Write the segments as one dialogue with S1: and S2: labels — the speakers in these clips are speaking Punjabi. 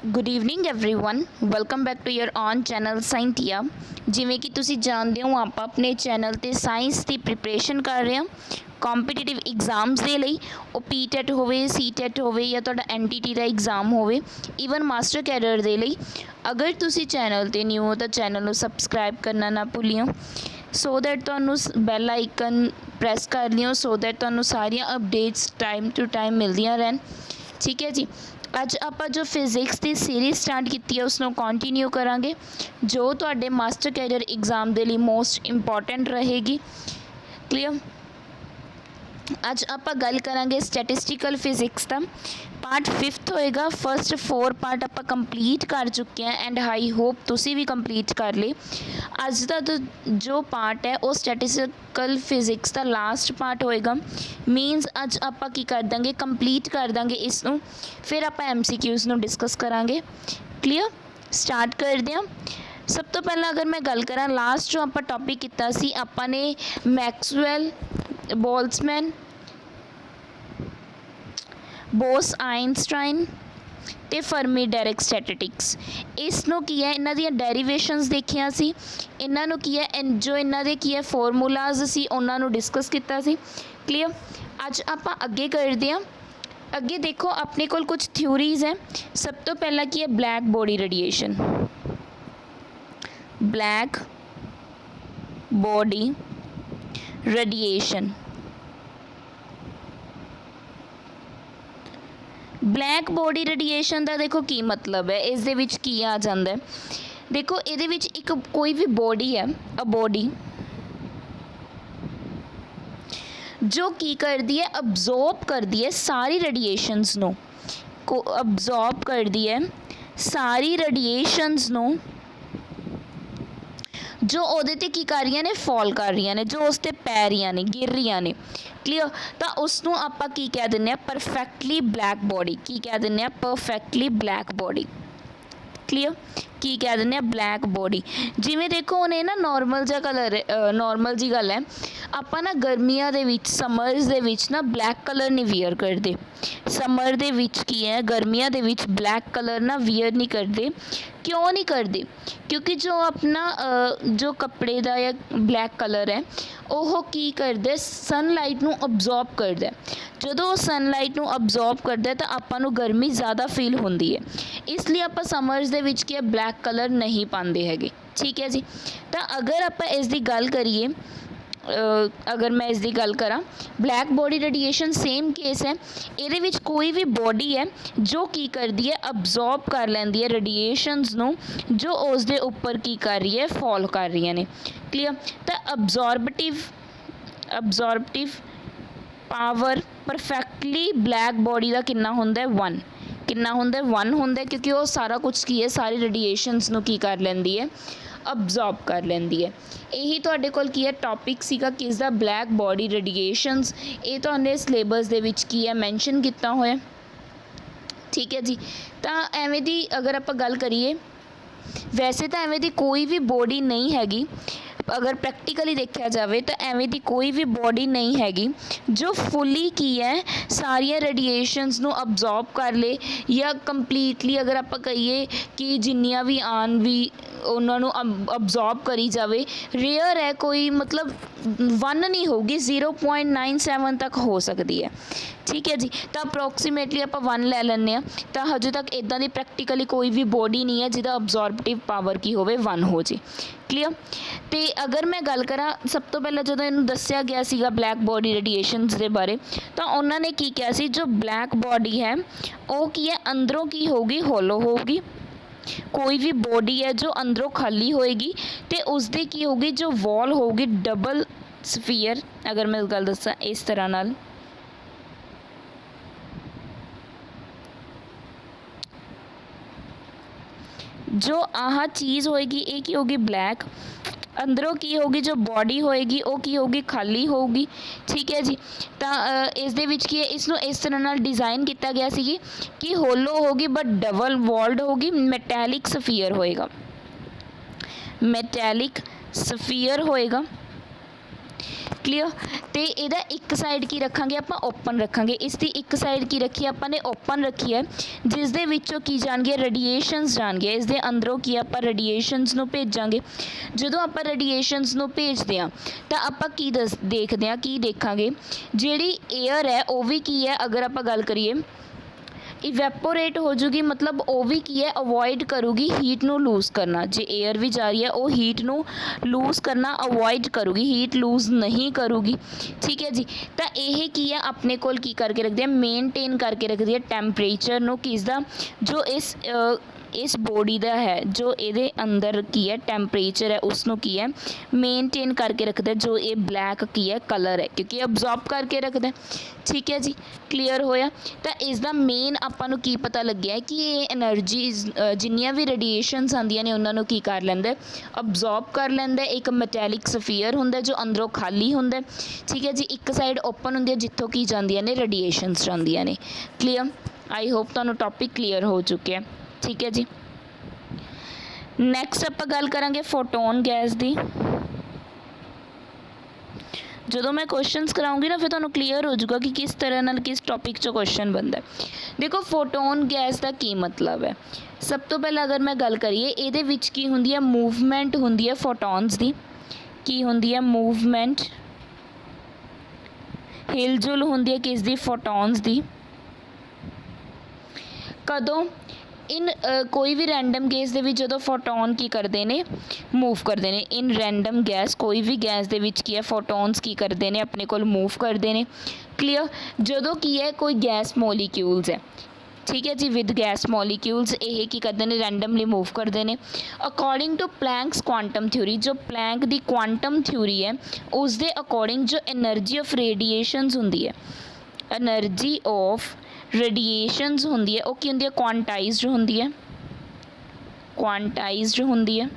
S1: Good evening everyone welcome back to your own channel Scientia. ਜਿਵੇਂ ਕਿ ਤੁਸੀਂ ਜਾਣਦੇ ਹੋ ਆਪਾਂ ਆਪਣੇ ਚੈਨਲ ਤੇ ਸਾਇੰਸ ਦੀ ਪ੍ਰੀਪਰੇਸ਼ਨ ਕਰ ਰਹੇ ਹਾਂ ਕੰਪੀਟੀਟਿਵ ਐਗਜ਼ਾਮਸ ਦੇ ਲਈ। ਉਹ ਪੀਟੈਟ ਹੋਵੇ, ਸੀਟੈਟ ਹੋਵੇ ਜਾਂ ਤੁਹਾਡਾ ਐਨਟੀਟੀ ਦਾ ਐਗਜ਼ਾਮ ਹੋਵੇ, ਈਵਨ ਮਾਸਟਰ ਕੈਡਰ ਦੇ ਲਈ। ਅਗਰ ਤੁਸੀਂ ਚੈਨਲ ਤੇ ਨਿਊ ਹੋ ਤਾਂ ਚੈਨਲ ਨੂੰ ਸਬਸਕ੍ਰਾਈਬ ਕਰਨਾ ਨਾ ਭੁੱਲਿਓ ਸੋ ਦੈਟ ਤੁਹਾਨੂੰ ਬੈਲ ਆਈਕਨ ਪ੍ਰੈਸ ਕਰ ਲਿਓ ਸੋ ਦੈਟ ਤੁਹਾਨੂੰ ਸਾਰੀਆਂ ਅਪਡੇਟਸ ਟਾਈਮ ਟੂ ਟਾਈਮ ਮਿਲਦੀਆਂ ਰਹਿਣ। ਠੀਕ ਹੈ ਜੀ। ਅੱਜ ਆਪਾਂ ਜੋ ਫਿਜ਼ਿਕਸ ਦੀ ਸੀਰੀਜ਼ ਸਟਾਰਟ ਕੀਤੀ ਹੈ ਉਸ ਨੂੰ ਕੰਟੀਨਿਊ ਕਰਾਂਗੇ, ਜੋ ਤੁਹਾਡੇ ਮਾਸਟਰ ਕੈਰੀਅਰ ਐਗਜ਼ਾਮ ਦੇ ਲਈ ਮੋਸਟ ਇੰਪੋਰਟੈਂਟ ਰਹੇਗੀ। ਕਲੀਅਰ। ਅੱਜ ਆਪਾਂ ਗੱਲ ਕਰਾਂਗੇ ਸਟੈਟਿਸਟੀਕਲ ਫਿਜ਼ਿਕਸ ਦਾ। ਪਾਰਟ 5th ਹੋਏਗਾ। ਫਸਟ 4 ਪਾਰਟ ਆਪਾਂ ਕੰਪਲੀਟ ਕਰ ਚੁੱਕੇ ਹਾਂ ਐਂਡ ਆਈ ਹੋਪ ਤੁਸੀਂ ਵੀ ਕੰਪਲੀਟ ਕਰ ਲਏ। ਅੱਜ ਦਾ ਜੋ ਪਾਰਟ ਹੈ ਉਹ ਸਟੈਟਿਸਟੀਕਲ ਫਿਜ਼ਿਕਸ ਦਾ ਲਾਸਟ ਪਾਰਟ ਹੋਏਗਾ। ਮੀਨਸ ਅੱਜ ਆਪਾਂ ਕੀ ਕਰ ਦਾਂਗੇ, ਕੰਪਲੀਟ ਕਰ ਦਾਂਗੇ ਇਸ ਨੂੰ, ਫਿਰ ਆਪਾਂ MCQs ਨੂੰ ਡਿਸਕਸ ਕਰਾਂਗੇ। ਕਲੀਅਰ। ਸਟਾਰਟ ਕਰਦੇ ਹਾਂ। ਸਭ ਤੋਂ ਪਹਿਲਾਂ ਅਗਰ ਮੈਂ ਗੱਲ ਕਰਾਂ, ਲਾਸਟ ਜੋ ਆਪਾਂ ਟੌਪਿਕ ਕੀਤਾ ਸੀ ਆਪਾਂ ਨੇ ਮੈਕਸਵੈਲ, ਬੋਲਸਮੈਨ, ਬੋਸ-ਆਈਨਸਟਾਈਨ ਤੇ ਫਰਮੀ ਡਾਇਰੈਕ ਸਟੈਟਿਸਟਿਕਸ। ਇਸ ਨੂੰ ਕੀ ਹੈ, ਇਹਨਾਂ ਦੀਆਂ ਡੈਰੀਵੇਸ਼ਨਸ ਦੇਖੀਆਂ ਸੀ। ਇਹਨਾਂ ਨੂੰ ਕੀ ਹੈ, ਜੋ ਇਹਨਾਂ ਦੇ ਕੀ ਹੈ ਫਾਰਮੂਲਾਜ਼ ਸੀ ਉਹਨਾਂ ਨੂੰ ਡਿਸਕਸ ਕੀਤਾ ਸੀ। ਕਲੀਅਰ। ਅੱਜ ਆਪਾਂ ਅੱਗੇ ਕਰਦੇ ਹਾਂ। ਅੱਗੇ ਦੇਖੋ ਆਪਣੇ ਕੋਲ ਕੁਝ ਥਿਊਰੀਜ਼ ਹੈ। ਸਭ ਤੋਂ ਪਹਿਲਾਂ ਕੀ ਹੈ, black body radiation. Black body radiation. Black body radiation ਦਾ ਦੇਖੋ ਕੀ ਮਤਲਬ ਹੈ, ਇਸ ਦੇ ਵਿੱਚ ਕੀ ਆ ਜਾਂਦਾ ਹੈ। ਦੇਖੋ ਇਹਦੇ ਵਿੱਚ ਇੱਕ ਕੋਈ ਵੀ ਬੋਡੀ ਹੈ, ਅ ਬੋਡੀ ਜੋ ਕੀ ਕਰਦੀ ਹੈ, ਅਬਜ਼ੋਰਬ ਕਰਦੀ ਹੈ ਸਾਰੀ ਰੇਡੀਏਸ਼ਨਸ ਨੂੰ, ਅਬਜ਼ੋਰਬ ਕਰਦੀ ਹੈ ਸਾਰੀ ਰੇਡੀਏਸ਼ਨਸ ਨੂੰ ਜੋ ਉਹਦੇ ਤੇ ਕੀ ਕਰ ਰਹੀਆਂ ਨੇ, ਫਾਲ ਕਰ ਰਹੀਆਂ ਨੇ, ਜੋ ਉਸ 'ਤੇ ਪੈ ਰਹੀਆਂ ਨੇ, ਗਿਰ ਰਹੀਆਂ ਨੇ। ਕਲੀਅਰ। ਤਾਂ ਉਸ ਨੂੰ ਆਪਾਂ ਕੀ ਕਹਿ ਦਿੰਦੇ ਹਾਂ, ਪਰਫੈਕਟਲੀ ਬਲੈਕ ਬੋਡੀ। ਕੀ ਕਹਿ ਦਿੰਦੇ ਹਾਂ, ਪਰਫੈਕਟਲੀ ਬਲੈਕ ਬੋਡੀ। ਕਲੀਅਰ। ਕੀ ਕਹਿ ਦਿੰਦੇ ਹਾਂ, ਬਲੈਕ ਬੋਡੀ। ਜਿਵੇਂ ਦੇਖੋ ਹੁਣ ਇਹ ਨਾ ਨੋਰਮਲ ਜਿਹਾ ਕਲਰ, ਨੋਰਮਲ ਜਿਹੀ ਗੱਲ ਹੈ। ਆਪਾਂ ਨਾ ਗਰਮੀਆਂ ਦੇ ਵਿੱਚ, ਸਮਰਸ ਦੇ ਵਿੱਚ ਨਾ ਬਲੈਕ ਕਲਰ ਨਹੀਂ ਵੀਅਰ ਕਰਦੇ। ਸਮਰ ਦੇ ਵਿੱਚ ਕੀ ਹੈ, ਗਰਮੀਆਂ ਦੇ ਵਿੱਚ ਬਲੈਕ ਕਲਰ ਨਾ ਵੀਅਰ ਨਹੀਂ ਕਰਦੇ। ਕਿਉਂ ਨਹੀਂ ਕਰਦੇ? ਕਿਉਂਕਿ ਜੋ ਆਪਣਾ ਜੋ ਕੱਪੜੇ ਦਾ ਜਾਂ ਬਲੈਕ ਕਲਰ ਹੈ ਉਹ ਕੀ ਕਰਦਾ, ਸਨਲਾਈਟ ਨੂੰ ਅਬਜ਼ੋਰਬ ਕਰਦਾ। ਜਦੋਂ ਉਹ ਸਨਲਾਈਟ ਨੂੰ ਅਬਜ਼ੋਰਬ ਕਰਦਾ ਤਾਂ ਆਪਾਂ ਨੂੰ ਗਰਮੀ ਜ਼ਿਆਦਾ ਫੀਲ ਹੁੰਦੀ ਹੈ। ਇਸ ਲਈ ਆਪਾਂ ਸਮਰਸ ਦੇ ਵਿੱਚ ਕੀ ਹੈ, ਬਲੈਕ ਕਲਰ ਨਹੀਂ ਪਾਉਂਦੇ ਹੈਗੇ। ਠੀਕ ਹੈ ਜੀ। ਤਾਂ ਅਗਰ ਆਪਾਂ ਇਸ ਦੀ ਗੱਲ ਕਰੀਏ, ਅਗਰ ਮੈਂ ਇਸ ਦੀ ਗੱਲ ਕਰਾਂ, black body radiation same case ਹੈ। ਇਹਦੇ ਵਿੱਚ ਕੋਈ ਵੀ ਬੋਡੀ ਹੈ ਜੋ ਕੀ ਕਰਦੀ ਹੈ, ਅਬਜ਼ੋਰਬ ਕਰ ਲੈਂਦੀ ਹੈ ਰੇਡੀਏਸ਼ਨਸ ਨੂੰ ਜੋ ਉਸ ਦੇ ਉੱਪਰ ਕੀ ਕਰ ਰਹੀ ਹੈ, ਫਾਲ ਕਰ ਰਹੀਆਂ ਨੇ। ਕਲੀਅਰ। ਤਾਂ ਅਬਜ਼ੋਰਬਟਿਵ ਪਾਵਰ ਪਰਫੈਕਟਲੀ ਬਲੈਕ ਬੋਡੀ ਦਾ ਕਿੰਨਾ ਹੁੰਦਾ, 1। ਕਿੰਨਾ ਹੁੰਦਾ, 1 ਹੁੰਦਾ, ਕਿਉਂਕਿ ਉਹ ਸਾਰਾ ਕੁਛ ਕੀ ਹੈ, ਸਾਰੀ ਰੇਡੀਏਸ਼ਨਸ ਨੂੰ ਕੀ ਕਰ ਲੈਂਦੀ ਹੈ, ਅਬਜ਼ੋਰਬ ਕਰ ਲੈਂਦੀ ਹੈ। ਇਹੀ ਤੁਹਾਡੇ ਕੋਲ ਕੀ ਹੈ ਟੌਪਿਕ ਸੀਗਾ ਕਿਸ ਦਾ, ਬਲੈਕ ਬੋਡੀ ਰੇਡੀਏਸ਼ਨਸ। ਇਹ ਤੁਹਾਡੇ ਸਿਲੇਬਸ ਦੇ ਵਿੱਚ ਕੀ ਹੈ, ਮੈਂਸ਼ਨ ਕੀਤਾ ਹੋਇਆ। ਠੀਕ ਹੈ ਜੀ। ਤਾਂ ਐਵੇਂ ਦੀ ਅਗਰ ਆਪਾਂ ਗੱਲ ਕਰੀਏ, ਵੈਸੇ ਤਾਂ ਐਵੇਂ ਦੀ ਕੋਈ ਵੀ ਬੋਡੀ ਨਹੀਂ ਹੈਗੀ, ਅਗਰ ਪ੍ਰੈਕਟੀਕਲੀ ਦੇਖਿਆ ਜਾਵੇ ਤਾਂ ਐਵੇਂ ਦੀ ਕੋਈ ਵੀ ਬੋਡੀ ਨਹੀਂ ਹੈਗੀ ਜੋ ਫੁੱਲੀ ਕੀ ਹੈ, ਸਾਰੀਆਂ ਰੇਡੀਏਸ਼ਨਸ ਨੂੰ ਅਬਜ਼ੋਰਬ ਕਰ ਲੇ, ਜਾਂ ਕੰਪਲੀਟਲੀ ਅਗਰ ਆਪਾਂ ਕਹੀਏ ਕਿ ਜਿੰਨੀਆਂ ਵੀ ਆਉਣ ਵੀ ਉਹਨਾਂ ਨੂੰ ਅਬਜ਼ੋਰਬ ਕਰੀ ਜਾਵੇ। ਰੇਅਰ ਹੈ ਕੋਈ, ਮਤਲਬ 1 ਨਹੀਂ ਹੋਊਗੀ, 0.97 ਤੱਕ ਹੋ ਸਕਦੀ ਹੈ। ਠੀਕ ਹੈ ਜੀ। ਤਾਂ ਅਪਰੋਕਸੀਮੇਟਲੀ ਆਪਾਂ 1 ਲੈ ਲੈਂਦੇ ਹਾਂ। ਤਾਂ ਹਜੇ ਤੱਕ ਇੱਦਾਂ ਦੀ ਪ੍ਰੈਕਟੀਕਲੀ ਕੋਈ ਵੀ ਬੋਡੀ ਨਹੀਂ ਹੈ ਜਿਹਦਾ ਅਬਜ਼ੋਰਬਟਿਵ ਪਾਵਰ ਕੀ ਹੋਵੇ, 1 ਹੋ ਜੇ। ਕਲੀਅਰ। ਅਤੇ ਅਗਰ ਮੈਂ ਗੱਲ ਕਰਾਂ, ਸਭ ਤੋਂ ਪਹਿਲਾਂ ਜਦੋਂ ਇਹਨੂੰ ਦੱਸਿਆ ਗਿਆ ਸੀਗਾ ਬਲੈਕ ਬੋਡੀ ਰੇਡੀਏਸ਼ਨਸ ਦੇ ਬਾਰੇ, ਤਾਂ ਉਹਨਾਂ ਨੇ ਕੀ ਕਿਹਾ ਸੀ, ਜੋ ਬਲੈਕ ਬੋਡੀ ਹੈ ਉਹ ਕੀ ਹੈ, ਅੰਦਰੋਂ ਕੀ ਹੋਊਗੀ, ਹੋਲੋ ਹੋਊਗੀ। ਕੋਈ ਵੀ ਬੋਡੀ ਹੈ ਜੋ ਅੰਦਰੋਂ ਖਾਲੀ ਹੋਏਗੀ ਅਤੇ ਉਸਦੀ ਕੀ ਹੋਊਗੀ, ਜੋ ਵਾਲ ਹੋਊਗੀ, ਡਬਲ ਸਫੀਅਰ। ਅਗਰ ਮੈਂ ਗੱਲ ਦੱਸਾਂ ਇਸ ਤਰ੍ਹਾਂ ਨਾਲ, ਜੋ ਆਹ ਚੀਜ਼ ਹੋਏਗੀ ਇਹ ਕੀ ਹੋਗੀ, ਬਲੈਕ। ਅੰਦਰੋਂ ਕੀ ਹੋਗੀ, ਜੋ ਬੋਡੀ ਹੋਏਗੀ ਉਹ ਕੀ ਹੋਊਗੀ, ਖਾਲੀ ਹੋਊਗੀ। ਠੀਕ ਹੈ ਜੀ। ਤਾਂ ਇਸ ਦੇ ਵਿੱਚ ਕੀ ਹੈ, ਇਸ ਨੂੰ ਇਸ ਤਰ੍ਹਾਂ ਨਾਲ ਡਿਜ਼ਾਈਨ ਕੀਤਾ ਗਿਆ ਸੀ ਕਿ ਹੋਲੋ ਹੋਗੀ ਬਟ ਡਬਲ ਵਾਲਡ ਹੋਗੀ, ਮੈਟੈਲਿਕ ਸਫੀਅਰ ਹੋਏਗਾ। ਮੈਟੈਲਿਕ ਸਫੀਅਰ ਹੋਏਗਾ। क्लीयर। तो यदा एक साइड की रखांगे आपां ओपन रखांगे, इसकी एक साइड की रखी आपां ने ओपन रखी है, जिस दे विचों की जाणगे रेडिएशनस जाणगे, इस दे अंदरों की आपां रेडिएशनस नूं भेजांगे। जदों आपां रेडिएशनस नूं भेजदे हां तां आपां की देखदे हां, की देखांगे, जिहड़ी एयर है वो भी की है, अगर आपां गल करिए इवैपोरेट हो जूगी, मतलब वो भी की है अवॉइड करूगी हीट नू लूज़ करना। जे एयर भी जा रही है वो हीट नू लूज़ करना अवॉइड करूगी, हीट लूज़ नहीं करूगी। ठीक है जी। तो यह की है अपने कोल की करके रखती है, मेनटेन करके रखती है टैंपरेचर नू, किसदा जो इस बॉडी का है, जो ये अंदर की है टैंपरेचर है उसनों की है मेनटेन करके रखता है, जो ये ब्लैक की है कलर है, क्योंकि अब्जॉर्ब करके रखता है। ठीक है जी, क्लीयर होया। तो इसका मेन आपां नूं की पता लग्या है कि ये एनर्जी जिन्नियां भी रेडिएशनस आंदियां ने उन्हां नूं की कर लैंदा है, अब्जॉर्ब कर लैंदा है। एक मैटैलिक सफीयर हुंदा है जो अंदरों खाली हुंदा है। ठीक है जी, एक साइड ओपन हुंदी है जित्थों की जांदियां ने रेडिएशनस जांदियां ने। क्लीयर, आई होप तुहानूं टॉपिक क्लीयर हो चुके हैं। ठीक है जी। नैक्सट आपां गल करांगे फोटोन गैस दी। जो मैं क्वेश्चनस कराऊंगी ना फिर तुहानूं क्लीयर हो जाऊगा कि किस तरह नाल किस टॉपिक चो क्वेश्चन बनता है। देखो फोटोन गैस का की मतलब है, सब तो पहले अगर मैं गल करिए इहदे विच की हुंदी है, मूवमेंट हुंदी है फोटोन्स दी। की हुंदी है मूवमेंट, हिलजुल हुंदी है किस दी, फोटोन्स दी। कदों इन कोई भी रैंडम गैस दे विच जदों फोटोन की करते हैं मूव करते हैं, इन रैंडम गैस कोई भी गैस दे विच की है फोटोन्स की करते हैं अपने कोल मूव करते हैं। क्लीयर, जदों की है कोई गैस मॉलिक्यूल्स है, ठीक है जी, विद गैस मॉलिक्यूल्स ये की करते हैं रैंडमली मूव करते हैं। According to Planck's quantum theory, जो प्लैंक दी क्वांटम थ्योरी है उस दे अकॉर्डिंग जो एनर्जी ऑफ रेडिएशनस हुंदी है, एनर्जी ऑफ रेडिएशनस होंदी है, वो की होंदी है क्वांटाइज्ड होंदी है, क्वांटाइज्ड होंदी है।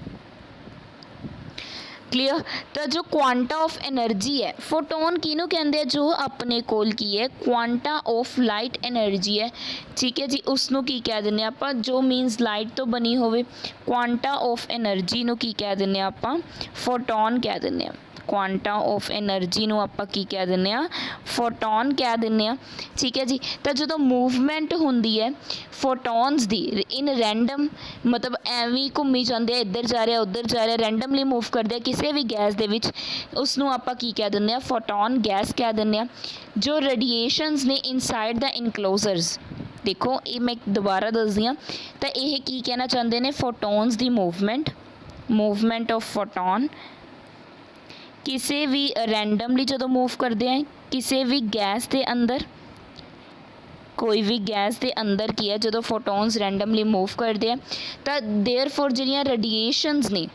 S1: क्लीयर। तो जो क्वांटा ऑफ एनर्जी है फोटोन किनू कहते हैं, जो अपने कोल की है क्वांटा ऑफ लाइट एनर्जी है। ठीक है जी, उसनू की कह दें आप, जो मीनस लाइट तो बनी होवे, क्वांटा ऑफ एनर्जी नू की कह दें आप, फोटोन कह दें। क्वांटा ऑफ एनर्जी नू आपां की कह दिंदे आ, फोटोन कह दिंदे आ। ठीक है जी। तो जो मूवमेंट हुंदी है फोटोन्स दी इन रैंडम, मतलब एवं घूमी जाते हैं, इधर जा रहा उधर जा रहा, रैंडमली मूव करते हैं किसी भी गैस दे विच, उसनू आपां की कह दिंदे आ, फोटोन गैस कह दिंदे आ। जो रेडिएशनस ने इनसाइड द इनक्लोजर्स, देखो ये मैं दोबारा दसदी हाँ, तो यह की कहना चाहते हैं, photons the movement, movement of photon किसी भी रैंडमली जो मूव करते हैं किसी भी गैस के अंदर, कोई भी गैस के अंदर की है जो फोटोन्स रैंडमली मूव करते हैं, तो देयर फॉर जिहड़ियां रेडिएशनस ने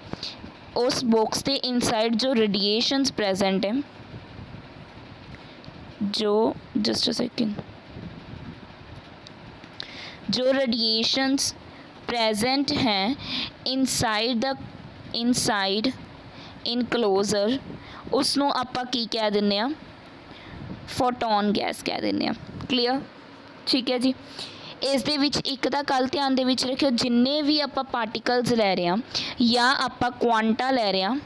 S1: उस बॉक्स के इनसाइड जो रेडिएशनस प्रेजेंट है, जो जस्ट अ सेकेंड, जो रेडिएशनस प्रेजेंट हैं इनसाइड इनक्लोजर, उसनों आपां की कह दिंदे आ, फोटोन गैस कह दिंदे आ। क्लीयर, ठीक है जी। इस दे विच एक तां गल ध्यान दे विच रखियो, जिन्ने भी आपां पार्टिकल्स लै रहे हैं या आपां क्वांटा लै रहे हैं,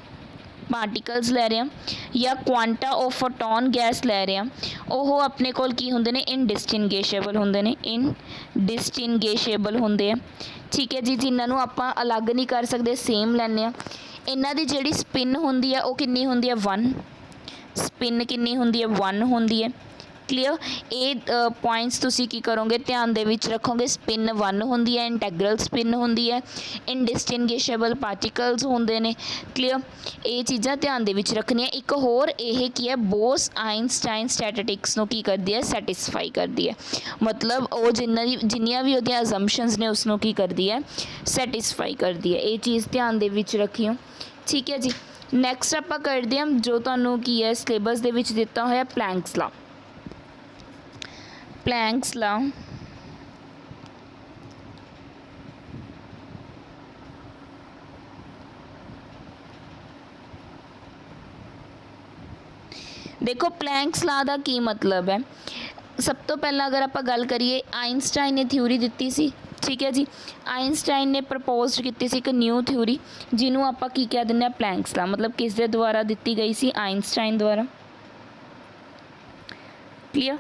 S1: पार्टिकल्स लै रहे हैं या क्वांटा ऑफ फोटोन गैस लै रहे हैं, वो अपने कोल की हुंदे ने, इनडिस्टिंगेशेबल हुंदे ने, इनडिस्टिंगेशेबल हुंदे आ। ठीक है जी, जिन्हां आपां अलग नहीं कर सकते, सेम लैने आ। इन्हां दी जिहड़ी स्पिन हुंदी है वो कितनी हुंदी है, 1, स्पिन कितनी हुंदी है, 1 हुंदी है। क्लीयर, ये पॉइंट्स तुसी की करोगे ध्यान दे विच रखोगे, स्पिन 1 हुंदी है, इंटैग्रल स्पिन हुंदी है, इनडिस्टिंगेशेबल पार्टिकल्स हुंदे ने। क्लीयर, ये चीज़ां ध्यान दे विच रखनियां। एक होर यह की है, बोस आइनस्टाइन स्टैटिस्टिक्स नूं की करदी है, सैटिस्फाई करदी है, मतलब वो जिन्नियां भी उहदियां असम्पशनस ने उसनों की करदी है, सैटिस्फाई करदी है। ये चीज़ ध्यान दे विच रखियो। ठीक है जी। नैक्सट आपां करदे हां जो तुहानूं की है सिलेबस दे विच दित्ता होया, प्लैंक्स लॉ। प्लैंक्स लॉ देखो प्लैंक्स लॉ का की मतलब है, सब तो पहला अगर आप गल करिए आइनस्टाइन ने थ्योरी दी सी। ठीक है जी, आइनस्टाइन ने प्रपोज की सी एक न्यू थ्योरी, जिन्हों आप की कह दें प्लैंक्स लॉ, मतलब किस दे द्वारा दी गई सी, आइनस्टाइन द्वारा। ਕਲੀਅਰ।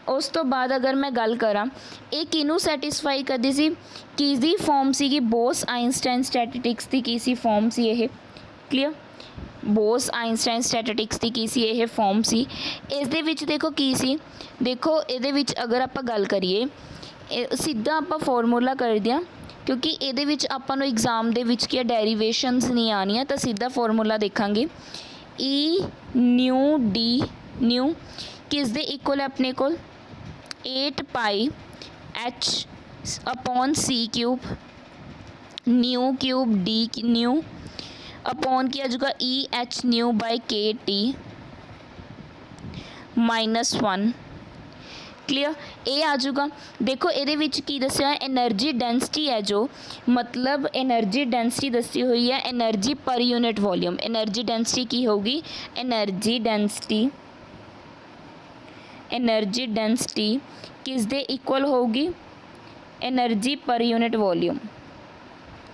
S1: ਉਸ ਤੋਂ ਬਾਅਦ ਅਗਰ ਮੈਂ ਗੱਲ ਕਰਾਂ ਇਹ ਕਿਹਨੂੰ ਸੈਟਿਸਫਾਈ ਕਰਦੀ ਸੀ, ਕਿਸਦੀ ਫਾਰਮ ਸੀਗੀ, ਬੋਸ ਆਈਨਸਟਾਈਨ ਸਟੈਟਿਸਟਿਕਸ ਦੀ ਕੀ ਸੀ ਫਾਰਮ ਸੀ ਇਹ, ਕਲੀਅਰ। ਬੋਸ ਆਈਨਸਟਾਈਨ ਸਟੈਟਿਸਟਿਕਸ ਦੀ ਕੀ ਸੀ ਇਹ ਫਾਰਮ ਸੀ। ਇਸ ਦੇ ਵਿੱਚ ਦੇਖੋ ਕੀ ਸੀ, ਦੇਖੋ ਇਹਦੇ ਵਿੱਚ ਅਗਰ ਆਪਾਂ ਗੱਲ ਕਰੀਏ ਸਿੱਧਾ ਆਪਾਂ ਫਾਰਮੂਲਾ ਕਰਦੇ ਹਾਂ, ਕਿਉਂਕਿ ਇਹਦੇ ਵਿੱਚ ਆਪਾਂ ਨੂੰ ਐਗਜ਼ਾਮ ਦੇ ਵਿੱਚ ਕੀ ਡੈਰੀਵੇਸ਼ਨਸ ਨਹੀਂ ਆਉਣੀਆਂ, ਤਾਂ ਸਿੱਧਾ ਫਾਰਮੂਲਾ ਦੇਖਾਂਗੇ। ਈ ਨਿਊ ਡੀ ਨਿਊ ਕਿਸ ਦੇ ਇਕੁਅਲ ਹੈ ਆਪਣੇ ਕੋਲ 8 pi h upon c cube, nu cube d nu upon ਕੀ ਆ ਜਾਊਗਾ e h nu by k T -1, clear. ਇਹ ਆ ਜਾਊਗਾ। ਦੇਖੋ ਇਹਦੇ ਵਿੱਚ ਕੀ ਦੱਸਿਆ एनर्जी डेंसिटी है जो मतलब एनर्जी डेंसिटी दसी हुई है energy per unit volume. Energy density की होगी एनर्जी डेंसिटी किस दे इक्वल होगी energy per unit volume,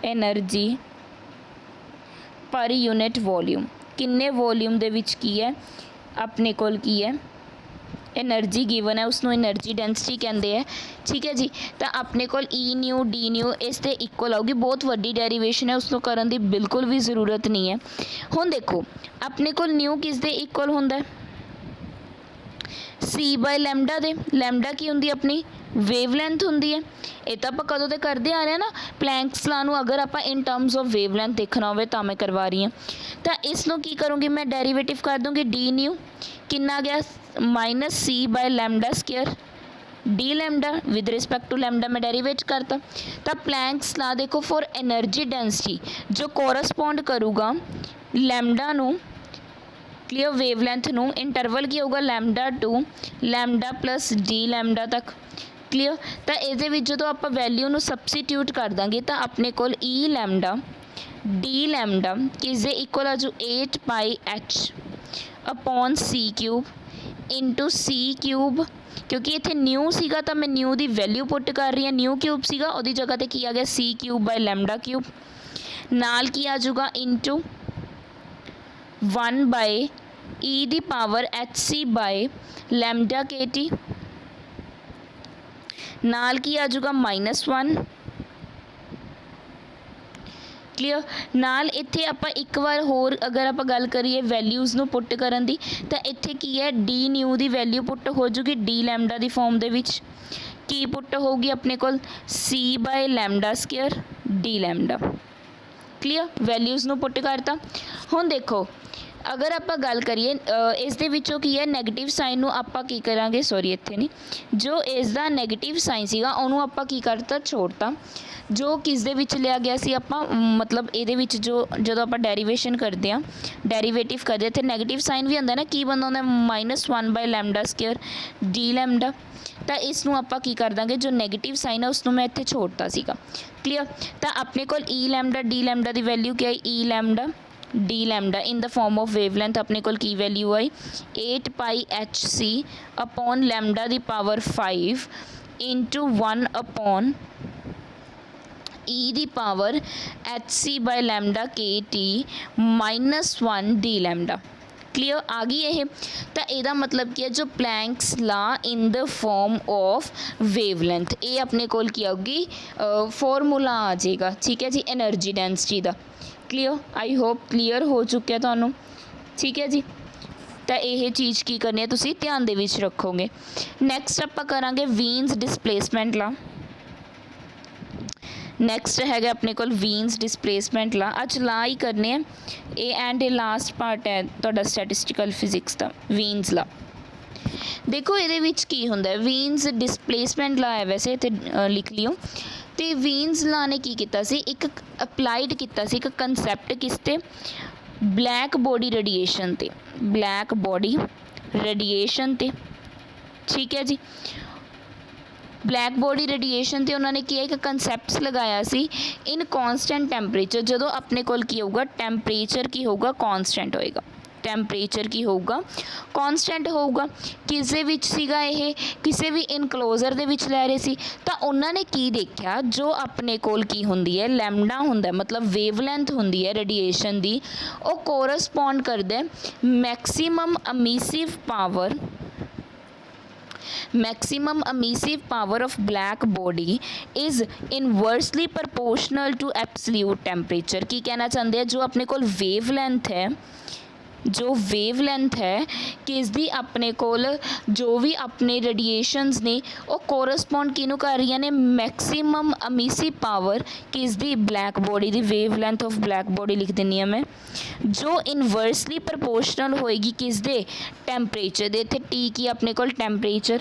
S1: energy per unit volume किन्ने वॉल्यूम दे विच की है अपने कोल की है एनर्जी गिवन है उसनों एनर्जी डेंसिटी कहते हैं, ठीक है जी। तो अपने कोल ई न्यू डी न्यू इस दे इक्वल आऊगी। बहुत वड्डी डेरीवेशन है, उसनों करन दी बिल्कुल भी ज़रूरत नहीं है। हुण देखो अपने कोल न्यू किस दे इक्वल हुंदा है सी बाय लैमडा दे। लैमडा की हुंदी अपनी वेवलैंथ हुंदी है। ये तो आप कदों तो करते आ रहे हैं ना प्लैंक्स ला नूं, अगर आप इन टर्म्स ऑफ वेवलैंथ देखना हो तो मैं करवा रही हूँ। तो इसनों की करूँगी मैं डेरीवेटिव कर दूँगी डी न्यू कितना गया -c by lambda square d lambda with respect to lambda मैं डेरीवेट करता। तो प्लैंक्स ला देखो फॉर एनर्जी डेंसिटी जो कोरसपोंड करूँगा लैमडा नूं, क्लियर, वेवलैंथ नूं, इंटरवल की होगा lambda two lambda plus D lambda तक, क्लियर। तो ये जो आप वैल्यू नूं सबसीट्यूट कर देंगे तो अपने कोल ई लैमडा डी लैमडा किस दे इक्वल आ जो 8 pi h upon c cube into सी क्यूब, क्योंकि इत्थे न्यू सीगा तो मैं न्यू की वैल्यू पुट कर रही हूँ, न्यू क्यूब सीगा उहदी जगह ते की आ गया c cube by lambda cube नाल की आ जाऊगा इंटू 1 बाय ई दी power h c by lambda k T नाल की आ जाऊगा -1, क्लियर। नाल इत्थे आपां एक बार होर अगर आप गल करिए वैल्यूज़ नूं पुट करन दी तो इत्थे की है डी न्यू दी वैल्यू पुट हो जूगी डी लैमडा दी फॉर्म दे विच की पुट होगी अपने कोल c by lambda square d lambda, clear. Values नूं पुट करता। हुण देखो अगर आप गल करिए इस दे विचों की है नैगेटिव साइन नूं आपां की करांगे, सॉरी इत्थे नहीं, जो इसदा नैगेटिव साइन सीगा उहनूं आपां की करता छोड़ता, जो किस दे विच लिया गया सी आपां मतलब इहदे विच जो जदों आपां डेरीवेशन करते हैं डेरीवेटिव करदे इत्थे नैगेटिव साइन भी आंदा ना की बनदा हुंदा -1 bye lambda square d lambda. तो इसनूं आपां की कर देंगे जो नैगेटिव साइन है उसनूं मैं इत्थे छोड़ता सीगा, क्लियर। तो अपने कोल ई लैमडा डी लैमडा दी वैल्यू क्या है e lambda d lambda in the form of wavelength अपने कोल की वैल्यू आई 8 pi h c upon lambda दी पावर 5 इंटू 1 अपॉन ई दी power h c by lambda k T -1 d lambda, clear. आ गई ये तो यदा मतलब क्या जो Planck's law in the form of wavelength ये अपने कोल की आऊगी फॉर्मूला आ जाएगा, ठीक है जी, एनर्जी डेंसिटी का, क्लियर। आई होप क्लीयर हो चुका तुहानू, ठीक है जी। तो यह चीज़ की करनी है तुसी ध्यान दे विच रखोगे। नैक्सट आप करांगे वीन्स डिसप्लेसमेंट ला। नैक्सट है अपने कोल वीन्स डिसप्लेसमेंट ला। अज ला ही करने हैं A and A last part है तुहाडा स्टैटिस्टिकल फिजिक्स का वीन्स ला। देखो ये की होंदा है वीन्स डिसप्लेसमेंट ला है, वैसे इत्थे लिख लियो। तो वीन्स ला ने की कीता सी एक अपलाइड कीता सी एक कंसैप्ट किस ते ब्लैक बॉडी रेडिएशन ते, ब्लैक बॉडी रेडिएशन ते, ठीक है जी। ब्लैक बॉडी रेडिएशन ते उन्होंने किया एक कंसैप्ट्स लगाया सी इन कॉन्सटेंट टैंपरेचर, जो अपने कोल की होगा टेंपरेचर की होगा कॉन्सटेंट होएगा, टैंपरेचर की होगा कॉन्सटेंट होगा। किसे विच सीगा ये किसी भी इनकलोजर दे विच लै रहे सी तो उन्होंने की देखा जो अपने कोल की हुंदी है लैमडा हुंदा है मतलब वेवलेंथ हुंदी है रेडिएशन दी वो कोरसपोंड करदा है maximum emissive power maximum emissive power of black body is inversely proportional to absolute temperature. ਕੀ ਕਹਿਣਾ ਚਾਹੁੰਦੇ ਆ, ਜੋ ਆਪਣੇ ਕੋਲ ਵੇਵ ਲੈਂਥ ਹੈ, ਜੋ ਵੇਵ ਲੈਂਥ ਹੈ ਕਿਸ ਦੀ, ਆਪਣੇ ਕੋਲ ਜੋ ਵੀ ਆਪਣੇ ਰੇਡੀਏਸ਼ਨਸ ਨੇ ਉਹ ਕੋਰਸਪੋਂਡ ਕਿਹਨੂੰ ਕਰ ਰਹੀਆਂ ਨੇ, ਮੈਕਸਿਮਮ ਅਮੀਸਿਵ ਪਾਵਰ ਕਿਸ ਦੀ, black body the. Wave length of black body ਲਿਖ ਦਿੰਦੀ ਹਾਂ ਮੈਂ, ਜੋ ਇਨਵਰਸਲੀ ਪ੍ਰਪੋਰਸ਼ਨਲ ਹੋਏਗੀ ਕਿਸ ਦੇ, ਟੈਂਪਰੇਚਰ ਦੇ। ਇੱਥੇ ਟੀ ਕੀ ਆਪਣੇ ਕੋਲ, ਟੈਂਪਰੇਚਰ।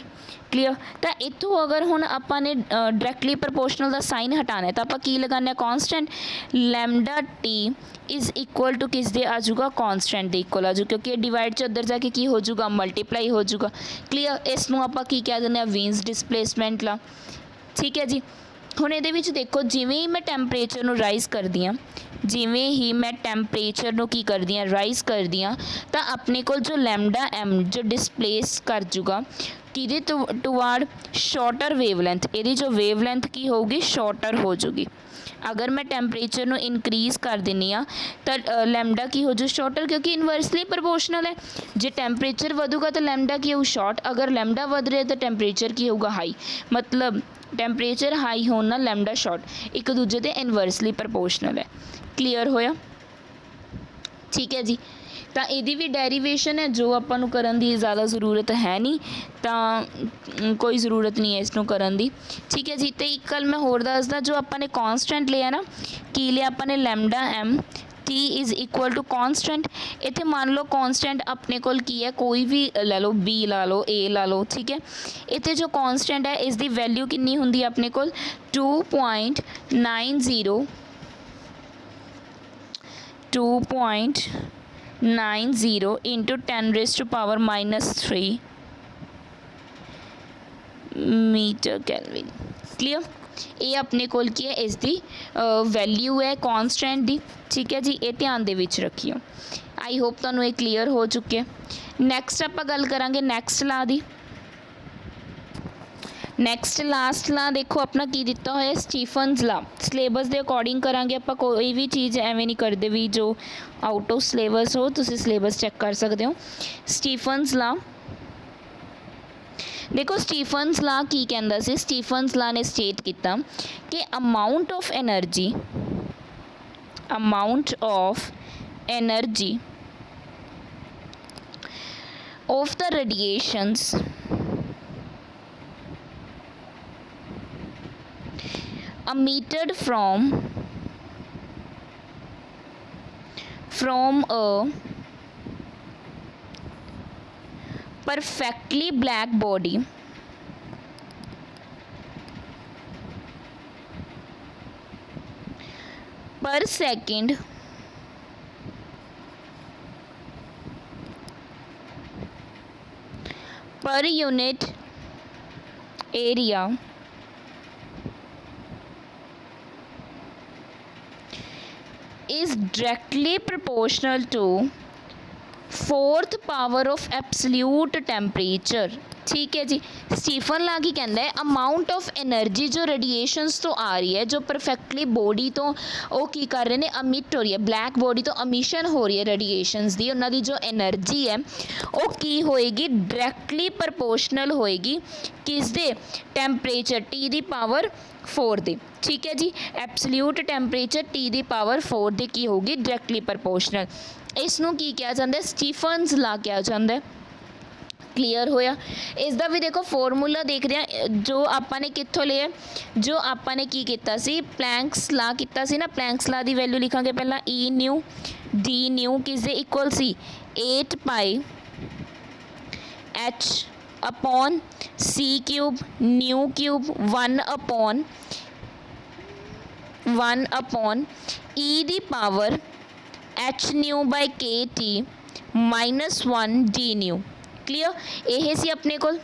S1: ਕਲੀਅਰ। ਤਾਂ ਇੱਥੋਂ ਅਗਰ ਹੁਣ ਆਪਾਂ ਨੇ ਡਾਇਰੈਕਟਲੀ ਪ੍ਰਪੋਰਸ਼ਨਲ ਦਾ ਸਾਈਨ ਹਟਾਉਣਾ ਤਾਂ ਆਪਾਂ ਕੀ ਲਗਾਉਂਦੇ ਹਾਂ, constant. Lambda T is equal to ਕਿਸ ਦੇ ਆ ਜਾਊਗਾ, ਕੌਨਸਟੈਂਟ ਦੇ ਇਕੁਅਲ ਆ ਜਾਊ, ਕਿਉਂਕਿ ਇਹ ਡਿਵਾਈਡ 'ਚ ਉੱਧਰ ਜਾ ਕੇ ਕੀ ਹੋ ਜਾਊਗਾ, ਮਲਟੀਪਲਾਈ ਹੋ ਜਾਊਗਾ। ਕਲੀਅਰ। ਇਸ ਨੂੰ ਆਪਾਂ ਕੀ ਕਹਿ ਦਿੰਦੇ ਹਾਂ, ਵੀਨਸ ਡਿਸਪਲੇਸਮੈਂਟ ਲਾ। ਠੀਕ ਹੈ ਜੀ। ਹੁਣ ਇਹਦੇ ਵਿੱਚ ਦੇਖੋ, ਜਿਵੇਂ ਹੀ ਮੈਂ ਟੈਂਪਰੇਚਰ ਨੂੰ ਰਾਈਜ਼ ਕਰਦੀ ਹਾਂ, ਜਿਵੇਂ ਹੀ ਮੈਂ ਟੈਂਪਰੇਚਰ ਨੂੰ ਕੀ ਕਰਦੀ ਹਾਂ, ਰਾਈਜ਼ ਕਰਦੀ ਹਾਂ, ਤਾਂ ਆਪਣੇ ਕੋਲ ਜੋ ਲੈਮਡਾ ਐਮ ਜੋ ਡਿਸਪਲੇਸ ਕਰ ਜੂਗਾ ਕਿਹਦੇ ਟੁਵਾਰਡ, ਸ਼ਾਰਟਰ ਵੇਵ ਲੈਂਥ। ਇਹਦੀ ਜੋ ਵੇਵ ਲੈਂਥ ਕੀ ਹੋਊਗੀ, ਸ਼ਾਰਟਰ ਹੋ ਜੂਗੀ। ਅਗਰ ਮੈਂ ਟੈਂਪਰੇਚਰ ਨੂੰ ਇਨਕਰੀਜ਼ ਕਰ ਦਿੰਦੀ ਹਾਂ ਤਾਂ ਲੈਮਡਾ ਕੀ ਹੋ ਜੂ, ਸ਼ਾਰਟਰ, ਕਿਉਂਕਿ ਇਨਵਰਸਲੀ ਪ੍ਰਪੋਰਸ਼ਨਲ ਹੈ। ਜੇ ਟੈਂਪਰੇਚਰ ਵਧੂਗਾ ਤਾਂ ਲੈਮਡਾ ਕੀ ਹੋਊ, ਸ਼ਾਰਟ। ਅਗਰ ਲੈਮਡਾ ਵਧ ਰਿਹਾ ਤਾਂ ਟੈਂਪਰੇਚਰ ਕੀ ਹੋਊਗਾ, ਹਾਈ। ਮਤਲਬ ਟੈਂਪਰੇਚਰ ਹਾਈ ਹੋਣ ਨਾਲ ਲੈਮਡਾ ਸ਼ਾਰਟ, ਇੱਕ ਦੂਜੇ ਦੇ ਇਨਵਰਸਲੀ ਪ੍ਰਪੋਰਸ਼ਨਲ ਹੈ। ਕਲੀਅਰ ਹੋਇਆ। ਠੀਕ ਹੈ ਜੀ। ਤਾਂ ਇਹਦੀ ਵੀ ਡੈਰੀਵੇਸ਼ਨ ਹੈ ਜੋ ਆਪਾਂ ਨੂੰ ਕਰਨ ਦੀ ਜ਼ਿਆਦਾ ਜ਼ਰੂਰਤ ਹੈ ਨਹੀਂ, ਤਾਂ ਕੋਈ ਜ਼ਰੂਰਤ ਨਹੀਂ ਹੈ ਇਸ ਨੂੰ ਕਰਨ ਦੀ। ਠੀਕ ਹੈ ਜੀ। ਅਤੇ ਇੱਕ ਗੱਲ ਮੈਂ ਹੋਰ ਦੱਸਦਾ, ਜੋ ਆਪਾਂ ਨੇ ਕੌਨਸਟੈਂਟ ਲਿਆ ਨਾ, ਕੀ ਲਿਆ ਆਪਾਂ ਨੇ, lambda m T is equal to constant. ਇੱਥੇ ਮੰਨ ਲਓ ਕੌਨਸਟੈਂਟ ਆਪਣੇ ਕੋਲ ਕੀ ਹੈ, ਕੋਈ ਵੀ ਲੈ ਲਓ, ਬੀ ਲਾ ਲਓ, ਏ ਲਾ ਲਓ। ਠੀਕ ਹੈ। ਇੱਥੇ ਜੋ ਕੌਨਸਟੈਂਟ ਹੈ ਇਸ ਦੀ ਵੈਲਿਊ ਕਿੰਨੀ ਹੁੰਦੀ ਹੈ ਆਪਣੇ ਕੋਲ, 2.90 into 10⁻³ ਮੀਟਰ ਕੈਲਵਿਨ। ਕਲੀਅਰ। ਇਹ ਆਪਣੇ ਕੋਲ ਕੀ ਹੈ, ਇਸ ਦੀ ਵੈਲਿਊ ਹੈ ਕੌਨਸਟੈਂਟ ਦੀ। ਠੀਕ ਹੈ ਜੀ। ਇਹ ਧਿਆਨ ਦੇ ਵਿੱਚ ਰੱਖਿਓ। ਆਈ ਹੋਪ ਤੁਹਾਨੂੰ ਇਹ ਕਲੀਅਰ ਹੋ ਚੁੱਕਿਆ। ਨੈਕਸਟ ਆਪਾਂ ਗੱਲ ਕਰਾਂਗੇ ਨੈਕਸਟ ਲਾ ਦੀ। ਨੈਕਸਟ ਲਾਸਟ ਲਾ ਦੇਖੋ ਆਪਣਾ ਕੀ ਦਿੱਤਾ ਹੋਇਆ, ਸਟੀਫਨਸ ਲਾ। ਸਿਲੇਬਸ ਦੇ ਅਕੋਰਡਿੰਗ ਕਰਾਂਗੇ ਆਪਾਂ, ਕੋਈ ਵੀ ਚੀਜ਼ ਐਵੇਂ ਨਹੀਂ ਕਰਦੇ ਵੀ ਜੋ ਆਊਟ ਆਫ ਸਿਲੇਬਸ ਹੋ। ਤੁਸੀਂ ਸਿਲੇਬਸ ਚੈੱਕ ਕਰ ਸਕਦੇ ਹੋ। ਸਟੀਫਨਸ ਲਾ ਦੇਖੋ, ਸਟੀਫਨਸ ਲਾ ਕੀ ਕਹਿੰਦਾ ਸੀ, ਸਟੀਫਨਸ ਲਾ ਨੇ ਸਟੇਟ ਕੀਤਾ ਕਿ amount of energy of the radiations emitted from a perfectly black body per second per unit area is directly proportional to 4th power of absolute temperature। ठीक है जी। स्टीफन ला की कहता है अमाउंट ऑफ एनर्जी जो रेडिएशनस तो आ रही है, जो परफेक्टली बॉडी तो वो की कर रहे हैं, अमिट हो रही है, ब्लैक बॉडी तो अमिशन हो रही है रेडिएशनस दी, उन्होंने जो एनर्जी है वो की होएगी, डायरैक्टली प्रपोर्शनल होएगी किस दे, टैंपरेचर टी दी पावर 4 दे। ठीक है जी। एब्सोल्यूट टैंपरेचर टी दी पावर 4 दे की होगी, डायरैक्टली प्रपोर्शनल। इसनों की कहा जाता है, स्टीफनस ला कहा जाता है। क्लीयर होया। इसका भी देखो फॉर्मूला देख रहे हैं जो आपा ने कित्थों लिया, जो आपा ने की किया सी, प्लैंक्स ला किया सी ना, प्लैंक्स ला दी वैल्यू लिखांगे पहला ई न्यू डी न्यू किस दे equal c 8 pi h upon c cube nu cube 1 upon e दी power h nu by k T -1 d nu. Clear. ਇਹ ਸੀ ਆਪਣੇ ਕੋਲ।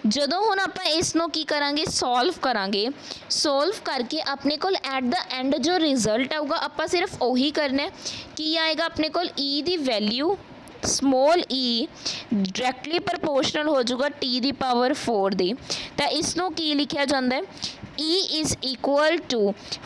S1: ਜਦੋਂ ਹੁਣ ਆਪਾਂ ਇਸ ਨੂੰ ਕੀ ਕਰਾਂਗੇ, ਸੋਲਵ ਕਰਾਂਗੇ। ਸੋਲਵ ਕਰਕੇ ਆਪਣੇ ਕੋਲ ਐਟ ਦ ਐਂਡ ਜੋ ਰਿਜ਼ਲਟ ਆਊਗਾ ਆਪਾਂ ਸਿਰਫ ਉਹੀ ਕਰਨਾ ਹੈ। ਕੀ ਆਏਗਾ ਆਪਣੇ ਕੋਲ, ਈ ਦੀ ਵੈਲਿਊ ਸਮੋਲ ਈ ਡਾਇਰੈਕਟਲੀ ਪ੍ਰਪੋਰਸ਼ਨਲ ਹੋ ਜਾਊਗਾ ਟੀ ਦੀ ਪਾਵਰ 4 ਦੇ। ਤਾਂ ਇਸ ਨੂੰ ਕੀ ਲਿਖਿਆ ਜਾਂਦਾ ਹੈ, E इज़ इक्वल टू,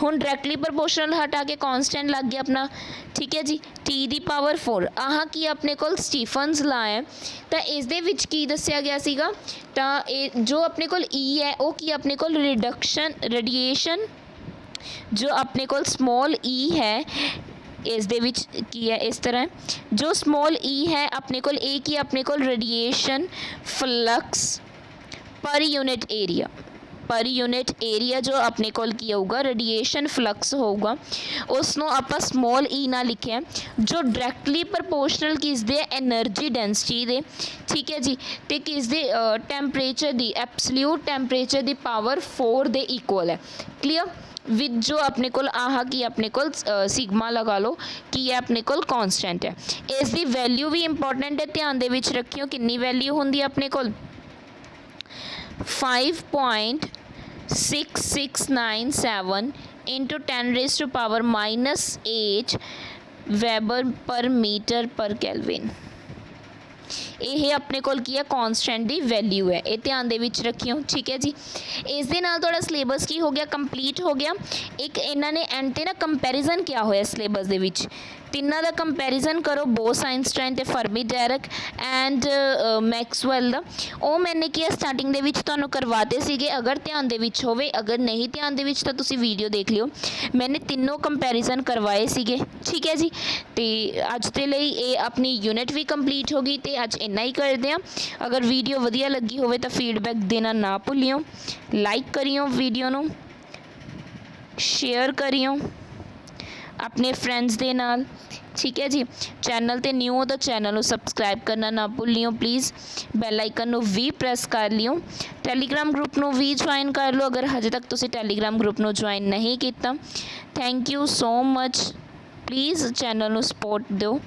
S1: ਹੁਣ ਡਾਇਰੈਕਟਲੀ ਪ੍ਰਪੋਰਸ਼ਨਲ ਹਟਾ ਕੇ ਕਾਂਸਟੈਂਟ ਲੱਗ ਗਿਆ ਆਪਣਾ, ਠੀਕ ਹੈ ਜੀ, ਟੀ ਦੀ ਪਾਵਰ 4। ਆਹ ਕੀ ਆਪਣੇ ਕੋਲ ਸਟੀਫਨਸ ਲਾ ਹੈ, ਤਾਂ ਇਸ ਦੇ ਵਿੱਚ ਕੀ ਦੱਸਿਆ ਗਿਆ ਸੀਗਾ, ਤਾਂ ਇਹ ਜੋ ਆਪਣੇ ਕੋਲ E ਹੈ ਉਹ ਕੀ ਆਪਣੇ ਕੋਲ ਰੇਡੀਏਸ਼ਨ ਜੋ ਆਪਣੇ ਕੋਲ ਸਮੋਲ E ਹੈ ਇਸ ਦੇ ਵਿੱਚ ਕੀ ਹੈ ਇਸ ਤਰ੍ਹਾਂ, ਜੋ ਸਮੋਲ E ਹੈ ਆਪਣੇ ਕੋਲ ਇਹ ਕੀ ਆਪਣੇ ਕੋਲ ਰੇਡੀਏਸ਼ਨ ਫਲਕਸ ਪਰ ਯੂਨਿਟ ਏਰੀਆ, ਪਰ ਯੂਨਿਟ ਏਰੀਆ ਜੋ ਆਪਣੇ ਕੋਲ ਕੀ ਹੋਊਗਾ ਰੇਡੀਏਸ਼ਨ ਫਲਕਸ ਹੋਊਗਾ, ਉਸ ਨੂੰ ਆਪਾਂ ਸਮੋਲ E ਨਾਲ ਲਿਖਿਆ, ਜੋ ਡਾਇਰੈਕਟਲੀ ਪ੍ਰਪੋਰਸ਼ਨਲ ਕਿਸ ਦੇ ਐਨਰਜੀ ਡੈਂਸਿਟੀ ਦੇ, ਠੀਕ ਹੈ ਜੀ, ਤੇ ਕਿਸ ਦੇ ਟੈਂਪਰੇਚਰ ਦੀ, ਐਬਸੋਲਿਊਟ ਟੈਂਪਰੇਚਰ ਦੀ ਪਾਵਰ 4 ਦੇ ਇਕੁਅਲ ਹੈ। ਕਲੀਅਰ, ਵਿਦ ਜੋ ਆਪਣੇ ਕੋਲ ਆਹ ਕੀ ਆਪਣੇ ਕੋਲ ਸਿਗਮਾ ਲਗਾ ਲਓ, ਕੀ ਹੈ ਆਪਣੇ ਕੋਲ ਕਾਂਸਟੈਂਟ ਹੈ। ਇਸ ਦੀ ਵੈਲਿਊ ਵੀ ਇੰਪੋਰਟੈਂਟ ਹੈ, ਧਿਆਨ ਦੇ ਵਿੱਚ ਰੱਖਿਓ ਕਿੰਨੀ ਵੈਲਿਊ ਹੁੰਦੀ ਹੈ ਆਪਣੇ ਕੋਲ 5.6697 into 10 raised to power -8 Webber ਪਰ ਮੀਟਰ ਪਰ ਕੈਲਵਿਨ। ਇਹ ਆਪਣੇ ਕੋਲ ਕੀ ਹੈ ਕਾਂਸਟੈਂਟ ਦੀ ਵੈਲਿਊ ਹੈ, ਇਹ ਧਿਆਨ ਦੇ ਵਿੱਚ ਰੱਖਿਓ, ਠੀਕ ਹੈ ਜੀ। ਇਸ ਦੇ ਨਾਲ ਤੁਹਾਡਾ ਸਿਲੇਬਸ ਕੀ ਹੋ ਗਿਆ, ਕੰਪਲੀਟ ਹੋ ਗਿਆ। ਇੱਕ ਇਹਨਾਂ ਨੇ ਐਂਡ 'ਤੇ ਨਾ ਕੰਪੈਰੀਜ਼ਨ ਕਿਹਾ ਹੋਇਆ ਸਿਲੇਬਸ ਦੇ ਵਿੱਚ, ਤਿੰਨਾਂ ਦਾ ਕੰਪੈਰੀਜ਼ਨ ਕਰੋ, ਬੋਸ ਆਈਨਸਟਾਈਨ ਅਤੇ ਫਰਮੀ ਡਾਇਰਕ ਐਂਡ ਮੈਕਸਵੈਲ ਦਾ। ਉਹ ਮੈਨੇ ਕੀ ਹੈ ਸਟਾਰਟਿੰਗ ਦੇ ਵਿੱਚ ਤੁਹਾਨੂੰ ਕਰਵਾਤੇ ਸੀਗੇ, ਅਗਰ ਧਿਆਨ ਦੇ ਵਿੱਚ ਹੋਵੇ, ਅਗਰ ਨਹੀਂ ਧਿਆਨ ਦੇ ਵਿੱਚ ਤਾਂ ਤੁਸੀਂ ਵੀਡੀਓ ਦੇਖ ਲਿਓ। ਮੈਨੇ ਤਿੰਨੋਂ ਕੰਪੈਰੀਜ਼ਨ ਕਰਵਾਏ ਸੀਗੇ, ਠੀਕ ਹੈ ਜੀ। ਅਤੇ ਅੱਜ ਦੇ ਲਈ ਇਹ ਆਪਣੀ ਯੂਨਿਟ ਵੀ ਕੰਪਲੀਟ ਹੋ ਗਈ, ਅਤੇ ਅੱਜ ਇੰਨਾ ਹੀ ਕਰਦੇ ਹਾਂ। ਅਗਰ ਵੀਡੀਓ ਵਧੀਆ ਲੱਗੀ ਹੋਵੇ ਤਾਂ ਫੀਡਬੈਕ ਦੇਣਾ ਨਾ ਭੁੱਲਿਓ, ਲਾਈਕ ਕਰਿਓ ਵੀਡੀਓ ਨੂੰ, ਸ਼ੇਅਰ ਕਰਿਓ ਆਪਣੇ ਫਰੈਂਡਸ ਦੇ ਨਾਲ, ਠੀਕ ਹੈ ਜੀ। ਚੈਨਲ 'ਤੇ ਨਿਊ ਹੋ ਤਾਂ ਚੈਨਲ ਨੂੰ ਸਬਸਕ੍ਰਾਈਬ ਕਰਨਾ ਨਾ ਭੁੱਲਿਓ ਪਲੀਜ਼, ਬੈਲ ਆਈਕਨ ਨੂੰ ਵੀ ਪ੍ਰੈਸ ਕਰ ਲਿਓ। ਟੈਲੀਗ੍ਰਾਮ ਗਰੁੱਪ ਨੂੰ ਵੀ ਜੁਆਇਨ ਕਰ ਲਓ ਅਗਰ ਹਜੇ ਤੱਕ ਤੁਸੀਂ ਟੈਲੀਗ੍ਰਾਮ ਗਰੁੱਪ ਨੂੰ ਜੁਆਇਨ ਨਹੀਂ ਕੀਤਾ। Thank you so much, please channel ਨੂੰ ਸਪੋਰਟ ਦਿਓ।